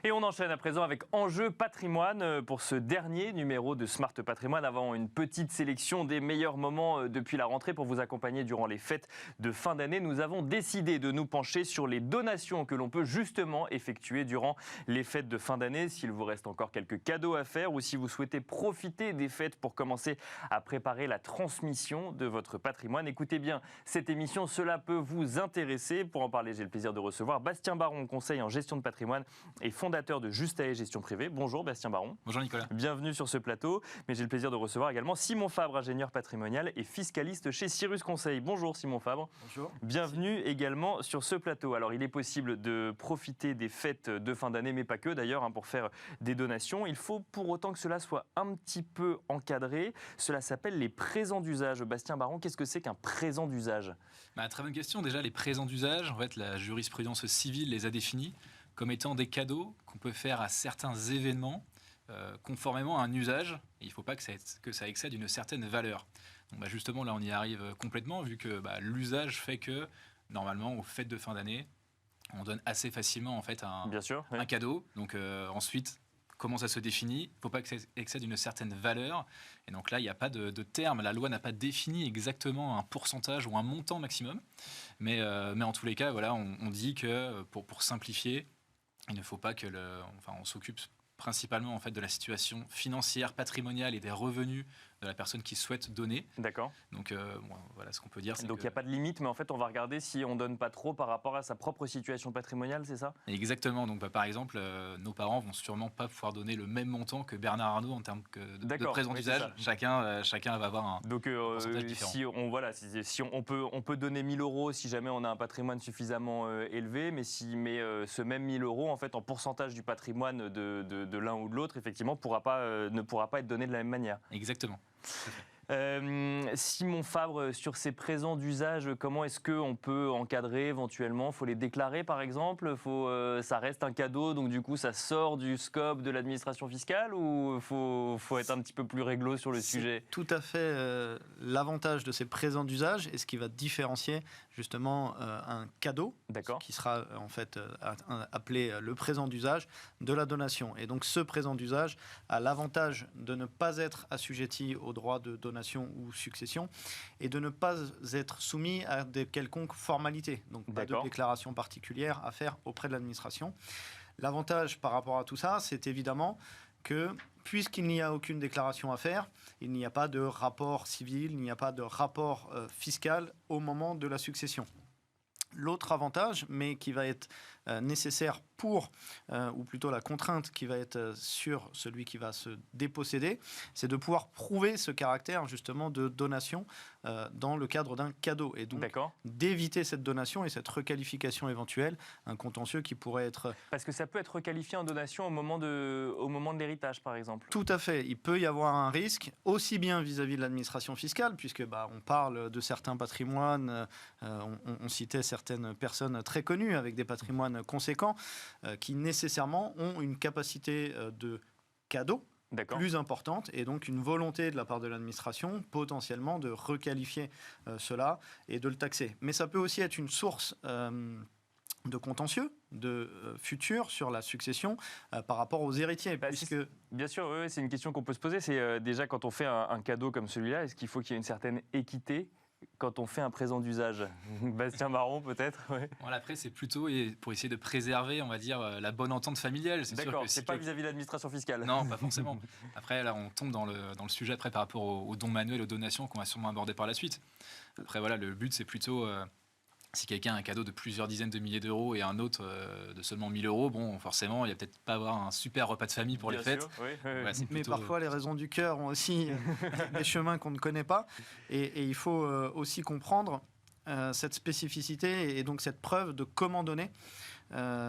Et on enchaîne à présent avec Enjeu Patrimoine pour ce dernier numéro de Smart Patrimoine, avant une petite sélection des meilleurs moments depuis la rentrée pour vous accompagner durant les fêtes de fin d'année. Nous avons décidé de nous pencher sur les donations que l'on peut justement effectuer durant les fêtes de fin d'année. S'il vous reste encore quelques cadeaux à faire ou si vous souhaitez profiter des fêtes pour commencer à préparer la transmission de votre patrimoine, écoutez bien cette émission, cela peut vous intéresser. Pour en parler, j'ai le plaisir de recevoir Bastien Baron, conseiller en gestion de patrimoine et fondateur de Justae Gestion Privée. Bonjour Bastien Baron. Bonjour Nicolas. Bienvenue sur ce plateau. Mais j'ai le plaisir de recevoir également Simon Fabre, ingénieur patrimonial et fiscaliste chez Cyrus Conseil. Bonjour Simon Fabre. Bonjour. Bienvenue également sur ce plateau. Alors il est possible de profiter des fêtes de fin d'année, mais pas que d'ailleurs, pour faire des donations. Il faut pour autant que cela soit un petit peu encadré. Cela s'appelle les présents d'usage. Bastien Baron, qu'est-ce que c'est qu'un présent d'usage ? Très bonne question. Déjà, les présents d'usage, en fait, la jurisprudence civile les a définis comme étant des cadeaux qu'on peut faire à certains événements conformément à un usage. Et il ne faut pas que ça excède une certaine valeur. Donc, justement, là, on y arrive complètement, vu que l'usage fait que, normalement, aux fêtes de fin d'année, on donne assez facilement en fait, un cadeau. Donc, ensuite, comment ça se définit ? Il ne faut pas que ça excède une certaine valeur. Et donc là, il n'y a pas de terme. La loi n'a pas défini exactement un pourcentage ou un montant maximum. Mais en tous les cas, voilà, on dit que, pour simplifier, il ne faut pas que on s'occupe principalement en fait, de la situation financière, patrimoniale et des revenus de la personne qui souhaite donner. D'accord. Donc voilà ce qu'on peut dire. Donc il n'y a pas de limite, mais en fait on va regarder si on ne donne pas trop par rapport à sa propre situation patrimoniale, c'est ça ? Exactement. Donc par exemple, nos parents vont sûrement pas pouvoir donner le même montant que Bernard Arnault en termes de présent d'usage. Chacun va avoir un pourcentage différent. Si on peut donner 1 000 € si jamais on a un patrimoine suffisamment élevé, mais ce même 1 000 € en fait en pourcentage du patrimoine de l'un ou de l'autre, effectivement, ne pourra pas être donné de la même manière. Exactement. Simon Fabre, sur ces présents d'usage, comment est-ce qu'on peut encadrer éventuellement ? Il faut les déclarer par exemple ? Ça reste un cadeau, donc du coup ça sort du scope de l'administration fiscale, ou il faut être un petit peu plus réglo sur le sujet ? Tout à fait l'avantage de ces présents d'usage et ce qui va différencier justement un cadeau, qui sera en fait appelé le présent d'usage, de la donation. Et donc ce présent d'usage a l'avantage de ne pas être assujetti aux droits de donation ou succession et de ne pas être soumis à des quelconques formalités. Donc pas de déclaration particulière à faire auprès de l'administration. L'avantage par rapport à tout ça, c'est évidemment que puisqu'il n'y a aucune déclaration à faire, il n'y a pas de rapport civil, il n'y a pas de rapport fiscal au moment de la succession. L'autre avantage, mais qui va être nécessaire ou plutôt la contrainte qui va être sur celui qui va se déposséder, c'est de pouvoir prouver ce caractère justement de donation dans le cadre d'un cadeau. Et donc d'éviter cette donation et cette requalification éventuelle, un contentieux qui pourrait être... Parce que ça peut être requalifié en donation au moment de l'héritage, par exemple. Tout à fait. Il peut y avoir un risque, aussi bien vis-à-vis de l'administration fiscale, puisque on parle de certains patrimoines, on citait certaines personnes très connues avec des patrimoines conséquents, qui nécessairement ont une capacité de cadeau plus importante et donc une volonté de la part de l'administration potentiellement de requalifier cela et de le taxer. Mais ça peut aussi être une source de contentieux, de futur sur la succession par rapport aux héritiers. Bien sûr, oui, c'est une question qu'on peut se poser. C'est déjà quand on fait un cadeau comme celui-là, est-ce qu'il faut qu'il y ait une certaine équité quand on fait un présent d'usage? Bastien Baron, peut-être. Voilà, après, c'est plutôt pour essayer de préserver, on va dire, la bonne entente familiale. D'accord, c'est pas vis-à-vis de l'administration fiscale. Non, pas forcément. Après, là, on tombe dans le sujet après par rapport aux dons manuels, aux donations qu'on va sûrement aborder par la suite. Après, voilà, le but, c'est plutôt... si quelqu'un a un cadeau de plusieurs dizaines de milliers d'euros et un autre de seulement 1 000 €, bon, forcément, il n'y a peut-être pas avoir un super repas de famille pour les fêtes. Voilà, mais parfois, les raisons du cœur ont aussi des chemins qu'on ne connaît pas. Et il faut aussi comprendre cette spécificité et donc cette preuve de comment donner.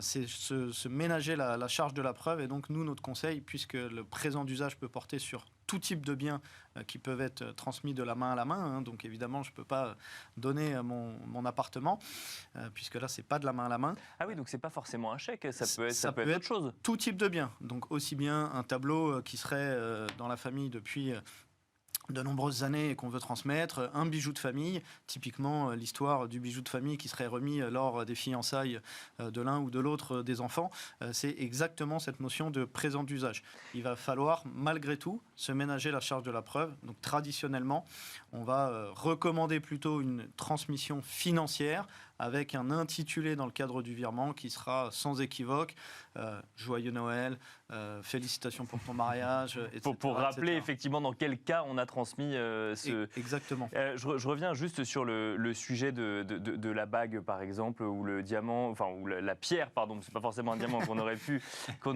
C'est se ménager la charge de la preuve. Et donc, nous, notre conseil, puisque le présent d'usage peut porter sur tout type de biens qui peuvent être transmis de la main à la main. Donc, évidemment, je ne peux pas donner mon appartement, puisque là, ce n'est pas de la main à la main. Ah oui, donc ce n'est pas forcément un chèque, ça peut être autre chose. Tout type de biens. Donc, aussi bien un tableau qui serait dans la famille depuis de nombreuses années et qu'on veut transmettre, un bijou de famille, typiquement l'histoire du bijou de famille qui serait remis lors des fiançailles de l'un ou de l'autre des enfants, c'est exactement cette notion de présent d'usage. Il va falloir malgré tout se ménager la charge de la preuve. Donc traditionnellement, on va recommander plutôt une transmission financière avec un intitulé dans le cadre du virement qui sera sans équivoque, joyeux Noël, félicitations pour ton mariage, etc. Pour rappeler effectivement dans quel cas on a transmis ce... Exactement. Je reviens juste sur le sujet de la bague par exemple, ou le diamant, enfin ou la pierre, pardon, c'est pas forcément un diamant qu'on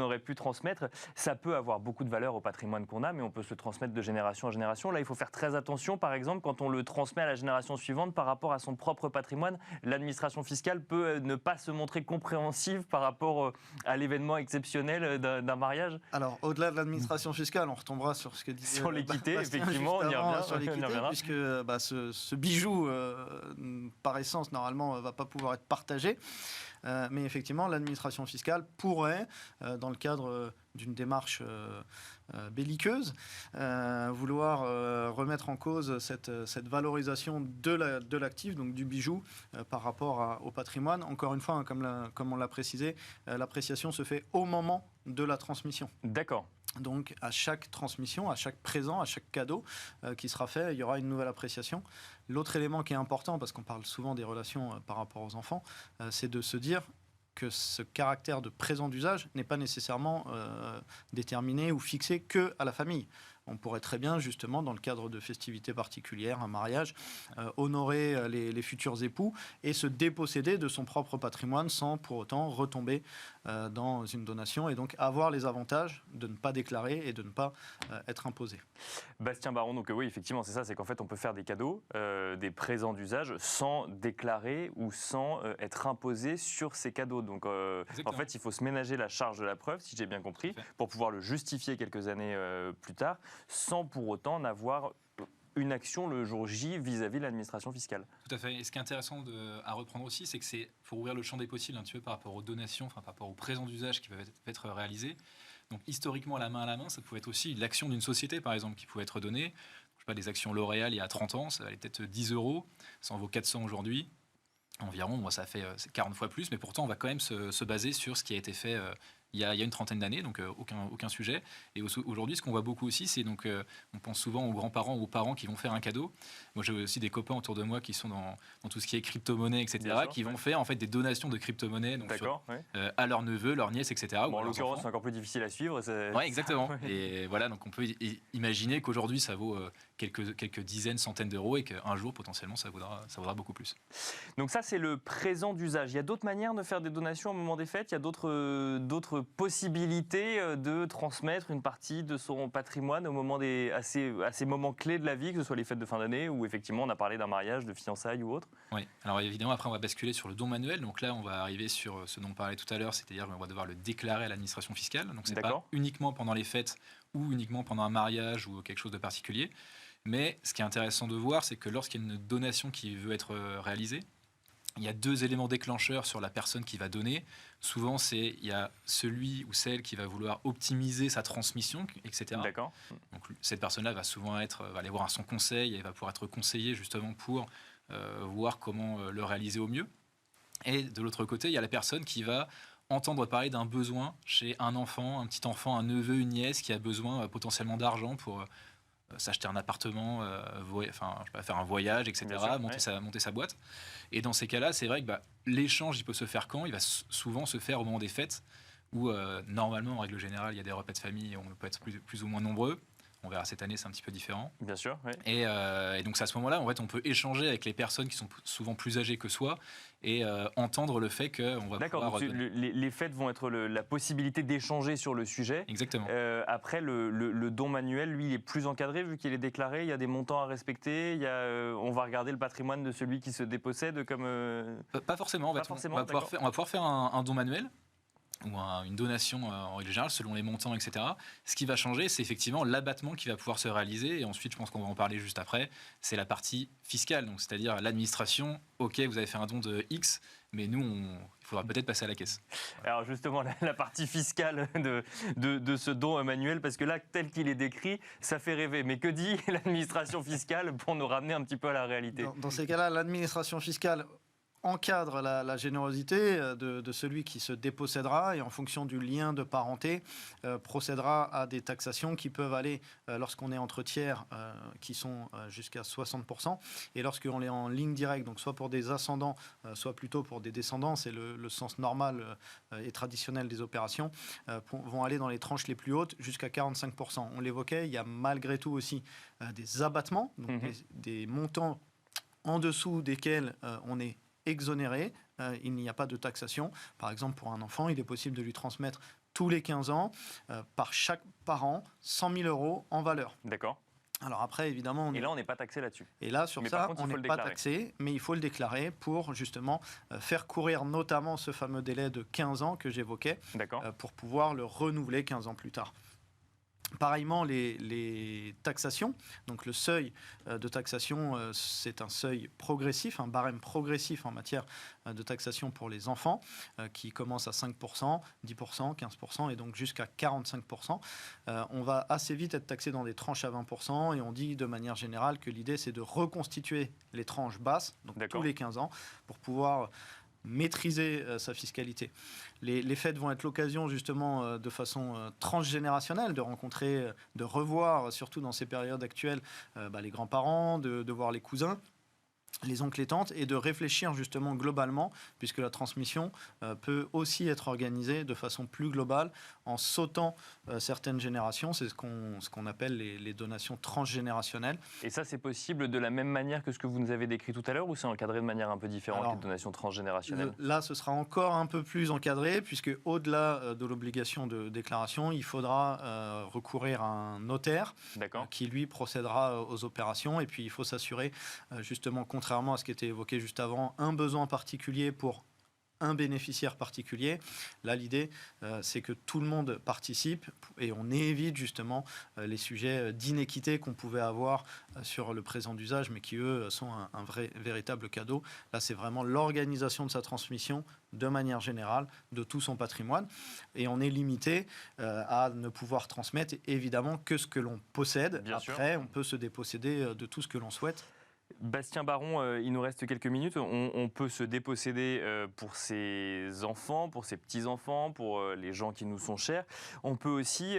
aurait pu transmettre. Ça peut avoir beaucoup de valeur au patrimoine qu'on a, mais on peut se le transmettre de génération en génération. Là, il faut faire très attention, par exemple, quand on le transmet à la génération suivante par rapport à son propre patrimoine. L'administration fiscale peut ne pas se montrer compréhensive par rapport à l'événement exceptionnel d'un mariage. Alors, au-delà de l'administration fiscale, on retombera sur ce que disait sur l'équité, effectivement, on y revient. Sur l'équité, puisque ce bijou, par essence, normalement, ne va pas pouvoir être partagé. Mais effectivement, l'administration fiscale pourrait, dans le cadre d'une démarche belliqueuse, vouloir remettre en cause cette valorisation de l'actif, donc du bijou, par rapport au patrimoine. Encore une fois, comme on l'a précisé, l'appréciation se fait au moment de la transmission. D'accord. Donc à chaque transmission, à chaque présent, à chaque cadeau qui sera fait, il y aura une nouvelle appréciation. L'autre élément qui est important, parce qu'on parle souvent des relations par rapport aux enfants, c'est de se dire que ce caractère de présent d'usage n'est pas nécessairement déterminé ou fixé que à la famille. On pourrait très bien, justement, dans le cadre de festivités particulières, un mariage, honorer les futurs époux et se déposséder de son propre patrimoine sans pour autant retomber dans une donation et donc avoir les avantages de ne pas déclarer et de ne pas être imposé. Bastien Baron, donc oui, effectivement, c'est ça, c'est qu'en fait, on peut faire des cadeaux, des présents d'usage sans déclarer ou sans être imposé sur ces cadeaux. Donc, en fait, il faut se ménager la charge de la preuve, si j'ai bien compris, pour pouvoir le justifier quelques années plus tard, sans pour autant n'avoir une action le jour J vis-à-vis de l'administration fiscale. Tout à fait. Et ce qui est intéressant à reprendre aussi, c'est que c'est pour ouvrir le champ des possibles un petit peu par rapport aux donations, enfin par rapport aux présents d'usage qui peuvent être réalisés. Donc historiquement, la main, ça pouvait être aussi l'action d'une société, par exemple, qui pouvait être donnée. Je sais pas, des actions L'Oréal il y a 30 ans, ça valait peut-être 10 €, ça en vaut 400 aujourd'hui. Environ, moi, ça fait 40 fois plus, mais pourtant, on va quand même se baser sur ce qui a été fait il y a une trentaine d'années, donc aucun sujet. Et aujourd'hui, ce qu'on voit beaucoup aussi, c'est donc on pense souvent aux grands-parents ou aux parents qui vont faire un cadeau. Moi, j'ai aussi des copains autour de moi qui sont dans tout ce qui est crypto-monnaie, etc., qui vont faire en fait des donations de crypto-monnaie à leurs neveux, leurs nièces, etc. Bon, en l'occurrence, c'est encore plus difficile à suivre. Oui, exactement. Et voilà, donc on peut imaginer qu'aujourd'hui, ça vaut quelques dizaines, centaines d'euros et qu'un jour, potentiellement, ça vaudra beaucoup plus. Donc ça, c'est le présent d'usage. Il y a d'autres manières de faire des donations au moment des fêtes. Il y a d'autres possibilités de transmettre une partie de son patrimoine au moment à ces moments clés de la vie, que ce soit les fêtes de fin d'année ou effectivement on a parlé d'un mariage, de fiançailles ou autre. Oui, alors évidemment après on va basculer sur le don manuel, donc là on va arriver sur ce dont on parlait tout à l'heure, c'est-à-dire qu'on va devoir le déclarer à l'administration fiscale, donc c'est pas uniquement pendant les fêtes ou uniquement pendant un mariage ou quelque chose de particulier, mais ce qui est intéressant de voir, c'est que lorsqu'il y a une donation qui veut être réalisée, il y a deux éléments déclencheurs sur la personne qui va donner. Souvent, il y a celui ou celle qui va vouloir optimiser sa transmission, etc. D'accord. Donc, cette personne-là va souvent va aller voir son conseil et va pouvoir être conseillée justement pour voir comment le réaliser au mieux. Et de l'autre côté, il y a la personne qui va entendre parler d'un besoin chez un enfant, un petit enfant, un neveu, une nièce qui a besoin potentiellement d'argent pour s'acheter un appartement, faire un voyage, etc., monter sa boîte. Et dans ces cas-là, c'est vrai que l'échange, il peut se faire quand ? Il va souvent se faire au moment des fêtes, où normalement, en règle générale, il y a des repas de famille, on peut être plus ou moins nombreux. On verra cette année, c'est un petit peu différent. Bien sûr, oui. Et donc, c'est à ce moment-là, en fait, on peut échanger avec les personnes qui sont souvent plus âgées que soi et entendre le fait qu'on va pouvoir... Les fêtes vont être la possibilité d'échanger sur le sujet. Exactement. Après, le don manuel, lui, il est plus encadré vu qu'il est déclaré. Il y a des montants à respecter. On va regarder le patrimoine de celui qui se dépossède comme... Pas forcément. On va pouvoir faire un don manuel. ou une donation en règle générale, selon les montants, etc. Ce qui va changer, c'est effectivement l'abattement qui va pouvoir se réaliser. Et ensuite, je pense qu'on va en parler juste après, c'est la partie fiscale. Donc, c'est-à-dire l'administration, OK, vous avez fait un don de X, mais nous, il faudra peut-être passer à la caisse. Alors justement, la partie fiscale de ce don, Emmanuel, parce que là, tel qu'il est décrit, ça fait rêver. Mais que dit l'administration fiscale pour nous ramener un petit peu à la réalité ? Dans ces cas-là, l'administration fiscale encadre la générosité de celui qui se dépossédera et en fonction du lien de parenté procédera à des taxations qui peuvent aller lorsqu'on est entre tiers qui sont jusqu'à 60% et lorsqu'on est en ligne directe, donc soit pour des ascendants, soit plutôt pour des descendants, c'est le sens normal et traditionnel des opérations, vont aller dans les tranches les plus hautes jusqu'à 45%. On l'évoquait, il y a malgré tout aussi des abattements, donc des montants en dessous desquels on est exonéré, il n'y a pas de taxation. Par exemple, pour un enfant, il est possible de lui transmettre tous les 15 ans, par chaque parent, 100 000 euros en valeur. D'accord. Alors après, évidemment... Et là, on n'est pas taxé là-dessus. Et là, sur ça, on n'est pas taxé, mais il faut le déclarer pour justement faire courir notamment ce fameux délai de 15 ans que j'évoquais, pour pouvoir le renouveler 15 ans plus tard. Pareillement, les taxations, donc le seuil de taxation, c'est un seuil progressif, un barème progressif en matière de taxation pour les enfants, qui commence à 5%, 10%, 15% et donc jusqu'à 45%. On va assez vite être taxé dans des tranches à 20% et on dit de manière générale que l'idée c'est de reconstituer les tranches basses, donc tous les 15 ans, pour pouvoir maîtriser sa fiscalité. Les fêtes vont être l'occasion justement de façon transgénérationnelle de rencontrer, de revoir, surtout dans ces périodes actuelles, les grands-parents, de voir les cousins, les oncles et tantes, et de réfléchir justement globalement, puisque la transmission peut aussi être organisée de façon plus globale en sautant certaines générations. C'est ce qu'on appelle les donations transgénérationnelles. Et ça, c'est possible de la même manière que ce que vous nous avez décrit tout à l'heure, ou c'est encadré de manière un peu différente, les donations transgénérationnelles ? Là, ce sera encore un peu plus encadré, puisque au-delà de l'obligation de déclaration, il faudra recourir à un notaire qui, lui, procédera aux opérations. Et puis, il faut s'assurer, justement, contrairement à ce qui était évoqué juste avant, un besoin particulier pour un bénéficiaire particulier. Là, l'idée, c'est que tout le monde participe et on évite justement les sujets d'inéquité qu'on pouvait avoir sur le présent d'usage, mais qui, eux, sont un véritable cadeau. Là, c'est vraiment l'organisation de sa transmission de manière générale de tout son patrimoine. Et on est limité à ne pouvoir transmettre, évidemment, que ce que l'on possède. Bien Après, sûr. on peut se déposséder de tout ce que l'on souhaite. Bastien Baron, il nous reste quelques minutes. On peut se déposséder pour ses enfants, pour ses petits-enfants, pour les gens qui nous sont chers. On peut aussi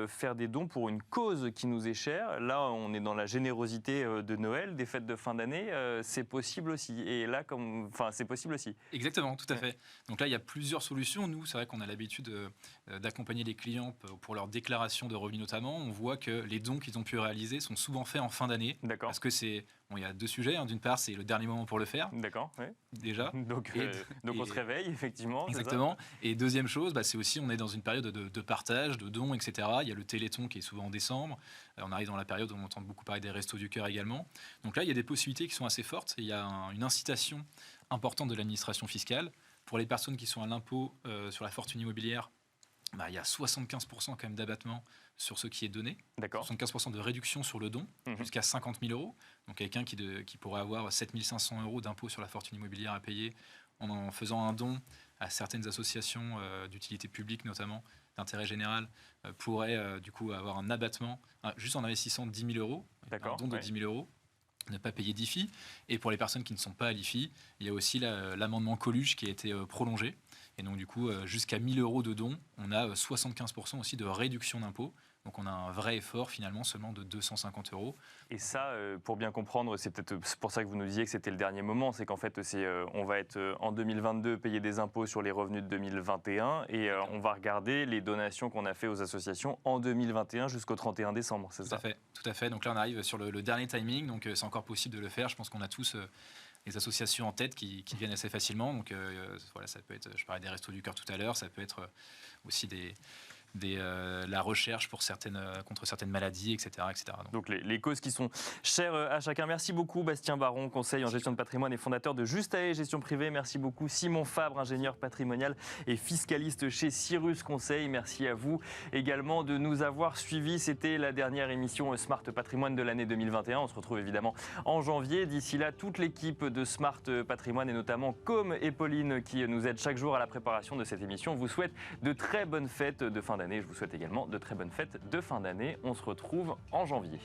faire des dons pour une cause qui nous est chère. Là, on est dans la générosité de Noël, des fêtes de fin d'année. C'est possible aussi. Et là, c'est possible aussi. Exactement, tout à fait. Donc là, il y a plusieurs solutions. Nous, c'est vrai qu'on a l'habitude d'accompagner les clients pour leur déclaration de revenus notamment. On voit que les dons qu'ils ont pu réaliser sont souvent faits en fin d'année. D'accord. Parce que il y a deux sujets. D'une part, c'est le dernier moment pour le faire. D'accord, oui. Déjà. Donc on se réveille, effectivement. Exactement. Et deuxième chose, c'est aussi, on est dans une période de partage, de dons, etc. Il y a le Téléthon qui est souvent en décembre. On arrive dans la période où on entend beaucoup parler des Restos du Cœur également. Donc là, il y a des possibilités qui sont assez fortes. Il y a une incitation importante de l'administration fiscale. Pour les personnes qui sont à l'impôt sur la fortune immobilière, il y a 75% quand même d'abattement sur ce qui est donné. D'accord. 75% de réduction sur le don, jusqu'à 50 000 euros. Donc quelqu'un qui pourrait avoir 7 500 euros d'impôt sur la fortune immobilière à payer en faisant un don à certaines associations d'utilité publique, notamment d'intérêt général, pourrait du coup avoir un abattement, juste en investissant 10 000 euros, un don de 10 000 euros. Ne pas payer d'IFI. Et pour les personnes qui ne sont pas à l'IFI, il y a aussi l'amendement Coluche qui a été prolongé. Et donc, du coup, jusqu'à 1 000 euros de dons, on a 75% aussi de réduction d'impôts. Donc, on a un vrai effort, finalement, seulement de 250 euros. Et ça, pour bien comprendre, c'est peut-être pour ça que vous nous disiez que c'était le dernier moment. C'est qu'en fait, on va être en 2022 payer des impôts sur les revenus de 2021 et on va regarder les donations qu'on a fait aux associations en 2021 jusqu'au 31 décembre, c'est ça ? Tout à fait. Donc là, on arrive sur le dernier timing. Donc, c'est encore possible de le faire. Je pense qu'on a tous les associations en tête qui viennent assez facilement. Donc, voilà, ça peut être, je parlais des Restos du Cœur tout à l'heure, ça peut être aussi la recherche contre certaines maladies, etc. Donc les causes qui sont chères à chacun. Merci beaucoup Bastien Baron, conseil en gestion de patrimoine et fondateur de Justae Gestion Privée. Merci beaucoup Simon Fabre, ingénieur patrimonial et fiscaliste chez Cyrus Conseil. Merci à vous également de nous avoir suivis. C'était la dernière émission Smart Patrimoine de l'année 2021. On se retrouve évidemment en janvier. D'ici là, toute l'équipe de Smart Patrimoine et notamment Com et Pauline qui nous aident chaque jour à la préparation de cette émission vous souhaite de très bonnes fêtes de fin d'année. Je vous souhaite également de très bonnes fêtes de fin d'année. On se retrouve en janvier.